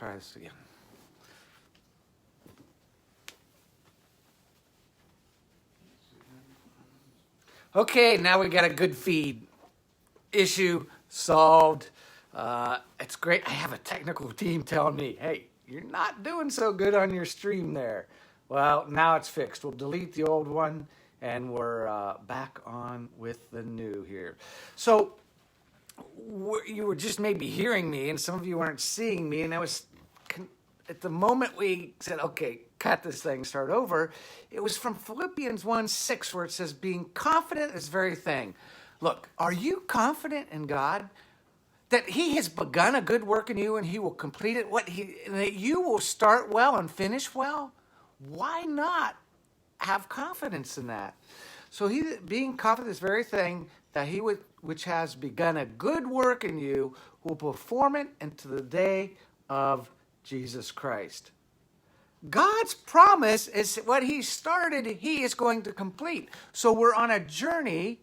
try this again. Okay, now we got a good feed. Issue solved. It's great. I have a technical team telling me, hey, you're not doing so good on your stream there. Well, now it's fixed. We'll delete the old one, and we're back on with the new here. So you were just maybe hearing me, and some of you weren't seeing me, and I was at the moment we said, okay, cut this thing, start over, it was from Philippians 1:6, where it says, being confident in this very thing. Look, are you confident in God that he has begun a good work in you and he will complete it? That you will start well and finish well? Why not have confidence in that? So he, being confident in this very thing, that he which has begun a good work in you will perform it unto the day of Jesus Christ. God's promise is what he started, he is going to complete. So we're on a journey,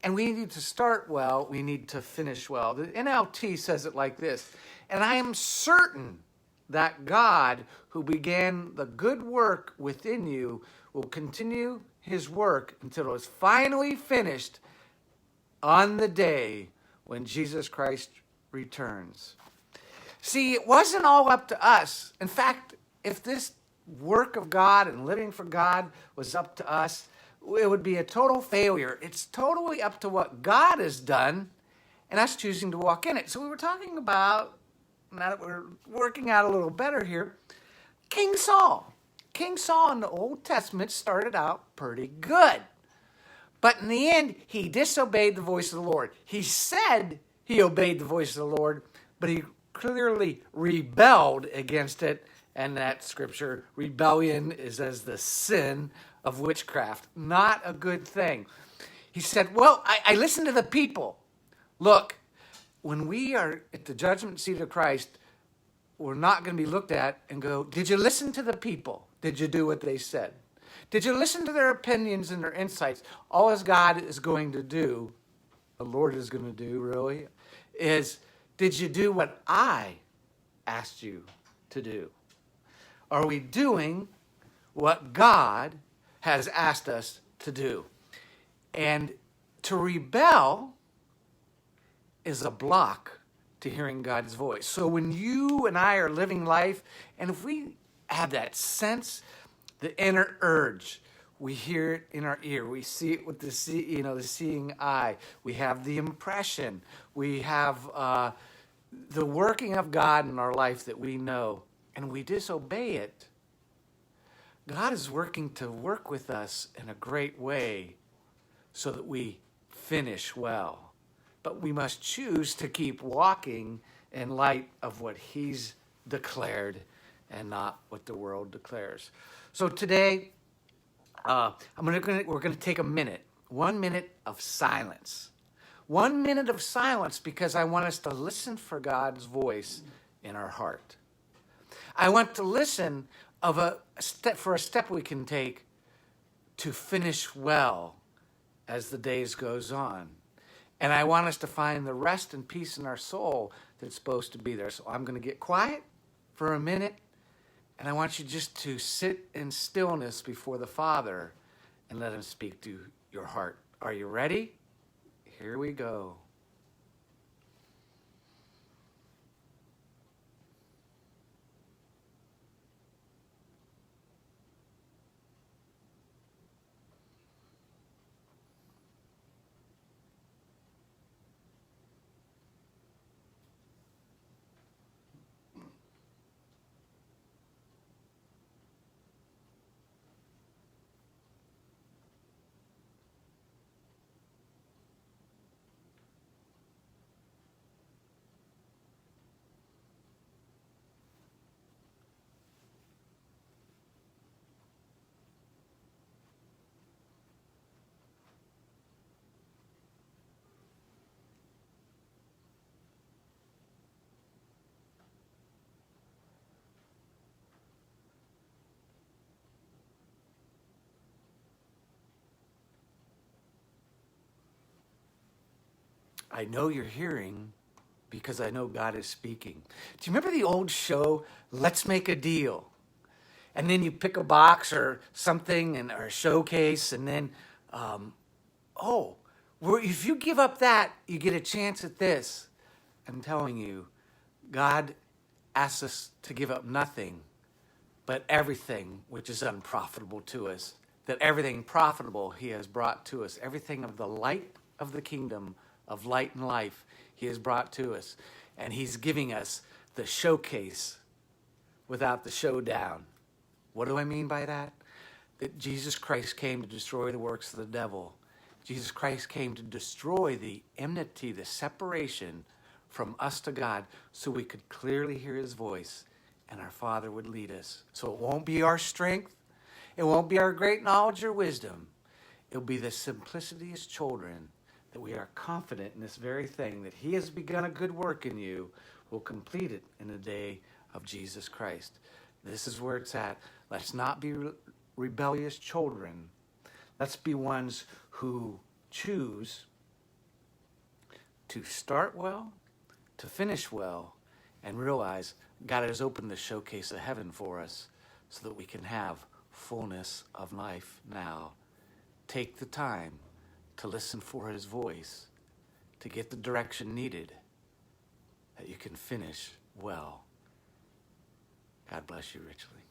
and we need to start well, we need to finish well. The NLT says it like this: and I am certain that God, who began the good work within you, will continue his work until it is finally finished on the day when Jesus Christ returns. See, it wasn't all up to us. In fact, if this work of God and living for God was up to us, it would be a total failure. It's totally up to what God has done and us choosing to walk in it. So we were talking about, now that we're working out a little better here, King Saul. King Saul in the Old Testament started out pretty good. But in the end, he disobeyed the voice of the Lord. He said he obeyed the voice of the Lord, but he clearly rebelled against it. And that scripture, rebellion is as the sin of witchcraft. Not a good thing. He said, well, I listened to the people. Look, when we are at the judgment seat of Christ, we're not going to be looked at and go, did you listen to the people? Did you do what they said? Did you listen to their opinions and their insights? All as God is going to do, the Lord is going to do really, is did you do what I asked you to do? Are we doing what God has asked us to do? And to rebel is a block to hearing God's voice. So when you and I are living life, and if we have that sense, the inner urge, we hear it in our ear, we see it with the seeing eye, we have the impression, we have the working of God in our life that we know, and we disobey it, God is working to work with us in a great way so that we finish well. But we must choose to keep walking in light of what he's declared and not what the world declares. So today, we're going to take a minute, 1 minute of silence. 1 minute of silence, because I want us to listen for God's voice in our heart. I want to listen for a step we can take to finish well as the days goes on. And I want us to find the rest and peace in our soul that's supposed to be there. So I'm going to get quiet for a minute, and I want you just to sit in stillness before the Father and let him speak to your heart. Are you ready? Here we go. I know you're hearing because I know God is speaking. Do you remember the old show, Let's Make a Deal? And then you pick a box or something or a showcase, and then, if you give up that, you get a chance at this. I'm telling you, God asks us to give up nothing but everything which is unprofitable to us. That everything profitable he has brought to us, everything of the light of the kingdom of light and life he has brought to us. And he's giving us the showcase without the showdown. What do I mean by that? That Jesus Christ came to destroy the works of the devil. Jesus Christ came to destroy the enmity, the separation from us to God, so we could clearly hear his voice and our Father would lead us. So it won't be our strength. It won't be our great knowledge or wisdom. It'll be the simplicity as children that we are confident in this very thing, that he has begun a good work in you, will complete it in the day of Jesus Christ. This is where it's at. Let's not be rebellious children. Let's be ones who choose to start well, to finish well, and realize God has opened the showcase of heaven for us so that we can have fullness of life now. Take the time to listen for his voice, to get the direction needed, that you can finish well. God bless you richly.